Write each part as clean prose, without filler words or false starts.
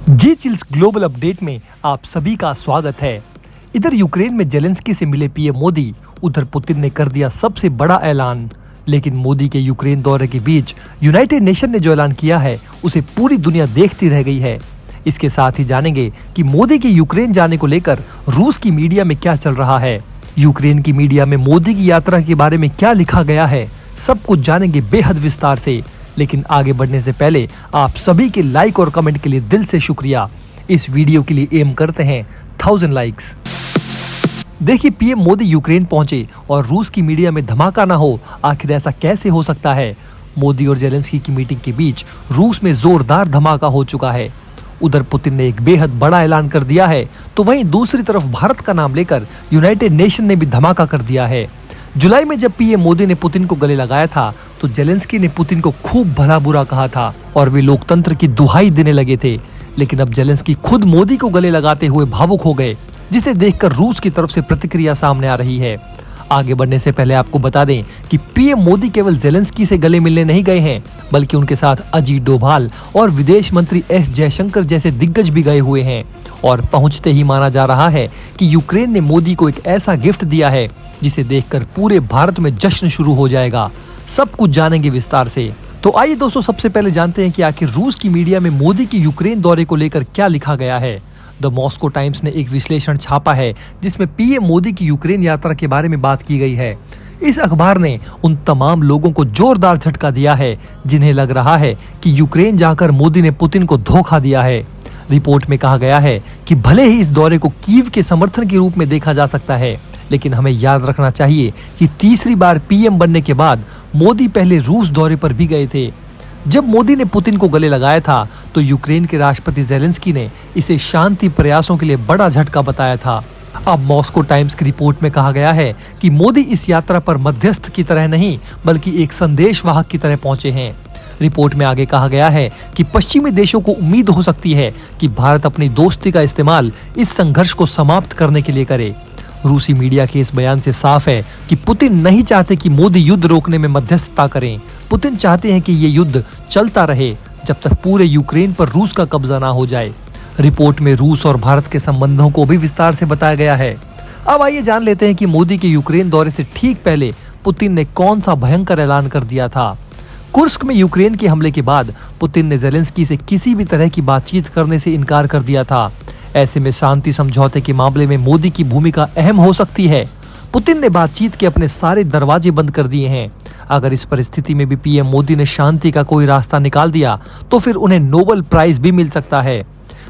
जी chills global update में आप सभी का स्वागत है। इधर यूक्रेन में जेलेंस्की से मिले पीएम मोदी, उधर पुतिन ने कर दिया सबसे बड़ा ऐलान। लेकिन मोदी के यूक्रेन दौरे के बीच यूनाइटेड नेशन ने जो ऐलान किया है उसे पूरी दुनिया देखती रह गई है। इसके साथ ही जानेंगे कि मोदी के यूक्रेन जाने को लेकर रूस की मीडिया में क्या चल रहा है, यूक्रेन की मीडिया में मोदी की यात्रा के बारे में क्या लिखा गया है, सब कुछ जानेंगे बेहद विस्तार से। लेकिन आगे बढ़ने से पहले आप सभी के लाइक और कमेंट के लिए दिल से शुक्रिया। इस वीडियो के लिए एम करते हैं 1000 लाइक्स। देखिए, पीएम मोदी यूक्रेन पहुंचे और रूस की मीडिया में धमाका ना हो, आखिर ऐसा कैसे हो सकता है। मोदी और जेलेंस्की की मीटिंग के बीच रूस में जोरदार धमाका हो चुका है। उधर पुतिन ने एक बेहद बड़ा ऐलान कर दिया है, तो वहीं दूसरी तरफ भारत का नाम लेकर यूनाइटेड नेशन ने भी धमाका कर दिया है। जुलाई में जब पीएम मोदी ने पुतिन को गले लगाया था तो जेलेंस्की ने पुतिन को खूब भला बुरा कहा था और वे लोकतंत्र की दुहाई देने लगे थे। लेकिन अब जेलेंस्की खुद मोदी को गले लगाते हुए भावुक हो गए, जिसे देखकर रूस की तरफ से प्रतिक्रिया सामने आ रही है। आगे बढ़ने से पहले आपको बता दें कि पीएम मोदी केवल जेलेंस्की से गले मिलने नहीं गए हैं, बल्कि उनके साथ अजीत डोभाल और विदेश मंत्री एस जयशंकर जैसे दिग्गज भी गए हुए हैं। और पहुंचते ही माना जा रहा है कि यूक्रेन ने मोदी को एक ऐसा गिफ्ट दिया है जिसे देखकर पूरे भारत में जश्न शुरू हो जाएगा। सब कुछ जानेंगे विस्तार से। तो आइए दोस्तों, सबसे पहले जानते हैं कि आखिर रूस की मीडिया में मोदी की यूक्रेन दौरे को लेकर क्या लिखा गया है। द मॉस्को टाइम्स ने एक विश्लेषण छापा है जिसमें पीएम मोदी की यूक्रेन यात्रा के बारे में बात की गई है। इस अखबार ने उन तमाम लोगों को जोरदार झटका दिया है जिन्हें लग रहा है कि यूक्रेन जाकर मोदी ने पुतिन को धोखा दिया है। रिपोर्ट में कहा गया है कि भले ही इस दौरे को कीव के समर्थन के रूप में देखा जा सकता है, लेकिन हमें याद रखना चाहिए कि तीसरी बार पीएम बनने के बाद मोदी पहले रूस दौरे पर भी गए थे। जब मोदी ने पुतिन को गले लगाया था तो यूक्रेन के राष्ट्रपति जेलेंस्की ने इसे शांति प्रयासों के लिए बड़ा झटका बताया था। अब मॉस्को टाइम्स की रिपोर्ट में कहा गया है कि मोदी इस यात्रा पर मध्यस्थ की तरह नहीं बल्कि एक संदेशवाहक की तरह पहुंचे हैं। रिपोर्ट में आगे कहा गया है कि पश्चिमी देशों को उम्मीद हो सकती है कि भारत अपनी दोस्ती का इस्तेमाल इस संघर्ष को समाप्त करने के लिए करे। रूसी मीडिया के इस बयान से साफ है कि पुतिन नहीं चाहते कि मोदी युद्ध रोकने में मध्यस्थता करें। पुतिन चाहते हैं कि ये युद्ध चलता रहे जब तक पूरे यूक्रेन पर रूस का कब्जा ना हो जाए। रिपोर्ट में रूस और भारत के संबंधों को भी विस्तार से बताया गया है। अब आइए जान लेते हैं कि मोदी के यूक्रेन दौरे से ठीक पहले पुतिन ने कौन सा भयंकर ऐलान कर दिया था। कुर्स्क में यूक्रेन के हमले के बाद पुतिन ने जेलेंस्की से किसी भी तरह की बातचीत करने से इनकार कर दिया था। ऐसे में शांति समझौते के मामले में मोदी की भूमिका अहम हो सकती है। पुतिन ने बातचीत के अपने सारे दरवाजे बंद कर दिए हैं। अगर इस परिस्थिति में भी पीएम मोदी ने शांति का कोई रास्ता निकाल दिया तो फिर उन्हें नोबेल प्राइज भी मिल सकता है।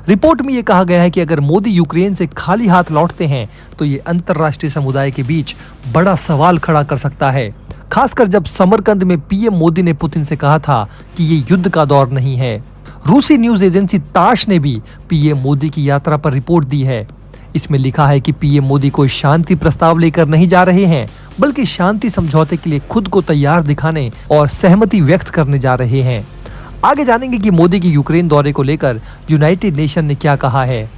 रिपोर्ट में ये कहा गया है कि अगर मोदी यूक्रेन से खाली हाथ लौटते हैं तो ये अंतर्राष्ट्रीय समुदाय के बीच बड़ा सवाल खड़ा कर सकता है, खासकर जब समरकंद में पीएम मोदी ने पुतिन से कहा था कि ये युद्ध का दौर नहीं है। रूसी न्यूज एजेंसी ताश ने भी पीएम मोदी की यात्रा पर रिपोर्ट दी है। इसमें लिखा है कि पीएम मोदी कोई शांति प्रस्ताव लेकर नहीं जा रहे हैं, बल्कि शांति समझौते के लिए खुद को तैयार दिखाने और सहमति व्यक्त करने जा रहे हैं। आगे जानेंगे कि मोदी की यूक्रेन दौरे को लेकर यूनाइटेड नेशन ने क्या कहा है।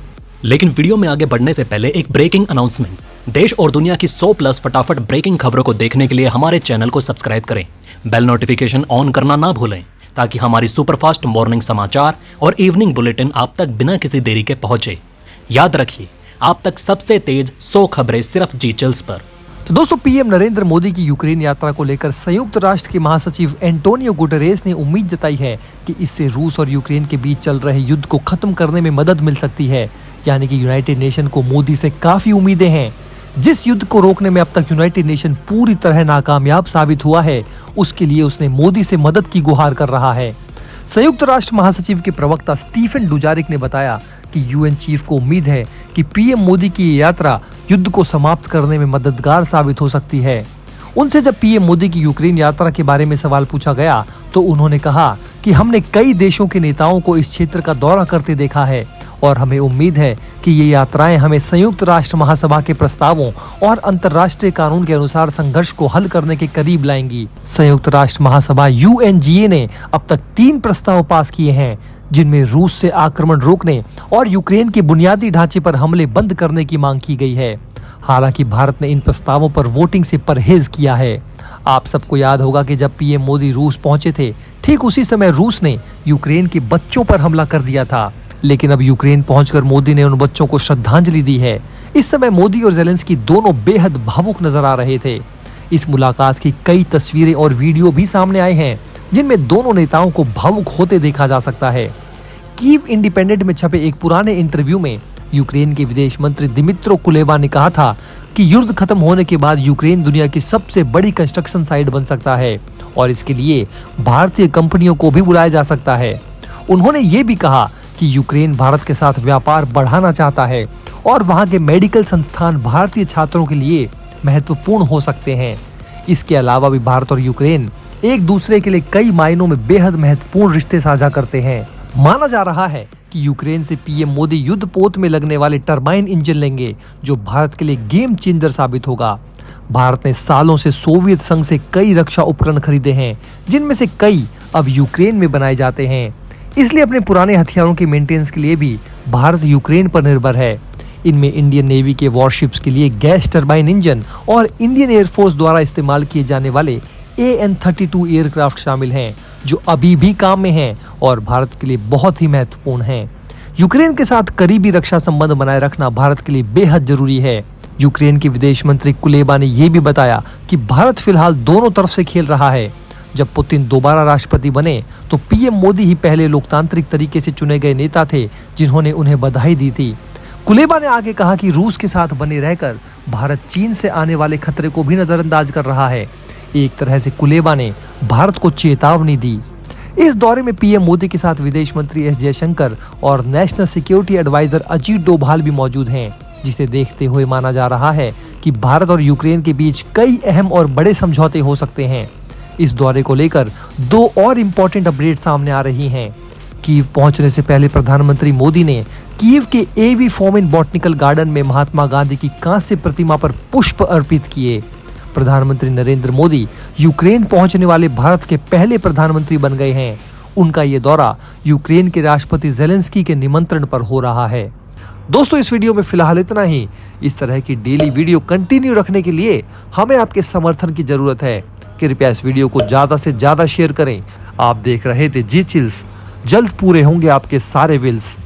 लेकिन वीडियो में आगे बढ़ने से पहले एक ब्रेकिंग अनाउंसमेंट। देश और दुनिया की 100+ फटाफट ब्रेकिंग खबरों को देखने के लिए हमारे चैनल को सब्सक्राइब करें, बेल नोटिफिकेशन ऑन करना ना भूलें ताकि हमारी सुपरफास्ट मॉर्निंग समाचार और इवनिंग बुलेटिन आप तक बिना किसी देरी के पहुंचे। याद रखिए, आप तक सबसे तेज 100 खबरें सिर्फ जी चिल्स पर। तो दोस्तों, पीएम नरेंद्र मोदी की यूक्रेन यात्रा को लेकर संयुक्त राष्ट्र के महासचिव एंटोनियो गुटेरेस ने उम्मीद जताई है कि इससे रूस और यूक्रेन के बीच चल रहे युद्ध को खत्म करने में मदद मिल सकती है। यानी कि यूनाइटेड नेशन को मोदी से काफी उम्मीदें हैं। जिस युद्ध को रोकने में अब तक यूनाइटेड नेशन पूरी तरह नाकामयाब साबित हुआ है, उसके लिए उसने मोदी से मदद की गुहार कर रहा है। संयुक्त राष्ट्र महासचिव के प्रवक्ता स्टीफन डुजारिक ने बताया कि यूएन चीफ को उम्मीद है कि पीएम मोदी की ये यात्रा युद्ध को समाप्त करने में मददगार साबित हो सकती है। उनसे जब पीएम मोदी की यूक्रेन यात्रा के बारे में सवाल पूछा गया तो उन्होंने कहा कि हमने कई देशों के नेताओं को इस क्षेत्र का दौरा करते देखा है और हमें उम्मीद है कि ये यात्राएं हमें संयुक्त राष्ट्र महासभा के प्रस्तावों और अंतर्राष्ट्रीय कानून के अनुसार संघर्ष को हल करने के करीब लाएंगी। संयुक्त राष्ट्र महासभा UNGA ने अब तक 3 प्रस्ताव पास किए हैं, जिनमें रूस से आक्रमण रोकने और यूक्रेन के बुनियादी ढांचे पर हमले बंद करने की मांग की गई है। हालांकि भारत ने इन प्रस्तावों पर वोटिंग से परहेज किया है। आप सबको याद होगा कि जब पीएम मोदी रूस पहुंचे थे, ठीक उसी समय रूस ने यूक्रेन के बच्चों पर हमला कर दिया था। लेकिन अब यूक्रेन पहुंचकर मोदी ने उन बच्चों को श्रद्धांजलि दी है। इस समय मोदी और जेलेंस्की दोनों बेहद भावुक नजर आ रहे थे। इस मुलाकात की कई तस्वीरें और वीडियो भी सामने आए हैं जिनमें दोनों नेताओं को भावुक होते देखा जा सकता है। कीव इंडिपेंडेंट में छपे एक पुराने इंटरव्यू में यूक्रेन के विदेश मंत्री दिमित्रो कुलेबा ने कहा था कि युद्ध खत्म होने के बाद यूक्रेन दुनिया की सबसे बड़ी कंस्ट्रक्शन साइट बन सकता है और इसके लिए भारतीय कंपनियों को भी बुलाया जा सकता है। उन्होंने ये भी कहा कि यूक्रेन भारत के साथ व्यापार बढ़ाना चाहता है और वहां के मेडिकल संस्थान भारतीय छात्रों के लिए महत्वपूर्ण हो सकते हैं। इसके अलावा भी भारत और यूक्रेन एक दूसरे के लिए कई मायनों में बेहद महत्वपूर्ण रिश्ते साझा करते हैं। माना जा रहा है कि यूक्रेन से पीएम मोदी युद्ध पोत में लगने वाले टरबाइन इंजन लेंगे, जो भारत के लिए गेम चेंजर साबित होगा। भारत ने सालों से सोवियत संघ से कई रक्षा उपकरण खरीदे हैं, जिनमें से कई अब यूक्रेन में बनाए जाते हैं। इसलिए अपने पुराने हथियारों के मेंटेनेंस के लिए भी भारत यूक्रेन पर निर्भर है। इनमें इंडियन नेवी के वॉरशिप्स के लिए गैस टरबाइन इंजन और इंडियन एयरफोर्स द्वारा इस्तेमाल किए जाने वाले AN-32 एयरक्राफ्ट शामिल हैं, जो अभी भी काम में हैं और भारत के लिए बहुत ही महत्वपूर्ण हैं। यूक्रेन के साथ करीबी रक्षा संबंध बनाए रखना भारत के लिए बेहद जरूरी है। यूक्रेन के विदेश मंत्री कुलेबा ने यह भी बताया कि भारत फिलहाल दोनों तरफ से खेल रहा है। जब पुतिन दोबारा राष्ट्रपति बने तो पीएम मोदी ही पहले लोकतांत्रिक तरीके से चुने गए नेता थे जिन्होंने उन्हें बधाई दी थी। कुलेबा ने आगे कहा कि रूस के साथ बने रहकर भारत चीन से आने वाले खतरे को भी नजरअंदाज कर रहा है। एक तरह से कुलेबा ने भारत को चेतावनी दी। इस दौरे में पीएम मोदी के साथ विदेश मंत्री एस जयशंकर और national security adviser Ajit Doval भी मौजूद हैं, जिसे देखते हुए माना जा रहा है कि भारत और यूक्रेन के बीच कई अहम और बड़े समझौते हो सकते हैं। इस दौरे को लेकर दो और इम्पोर्टेंट अपडेट सामने आ रही हैं। कीव पहुंचने से पहले प्रधानमंत्री मोदी ने कीव के एवी फोमिन बॉटनिकल गार्डन में महात्मा गांधी की कांस्य प्रतिमा पर पुष्प अर्पित किए। प्रधानमंत्री नरेंद्र मोदी यूक्रेन पहुंचने वाले भारत के पहले प्रधानमंत्री बन गए हैं। उनका ये दौरा यूक्रेन के राष्ट्रपति जेलेंस्की के निमंत्रण पर हो रहा है। दोस्तों, इस वीडियो में फिलहाल इतना ही। इस तरह की डेली वीडियो कंटिन्यू रखने के लिए हमें आपके समर्थन की जरूरत है। कृपया इस वीडियो को ज्यादा से ज्यादा शेयर करें। आप देख रहे थे जी चिल्स। जल्द पूरे होंगे आपके सारे विल्स।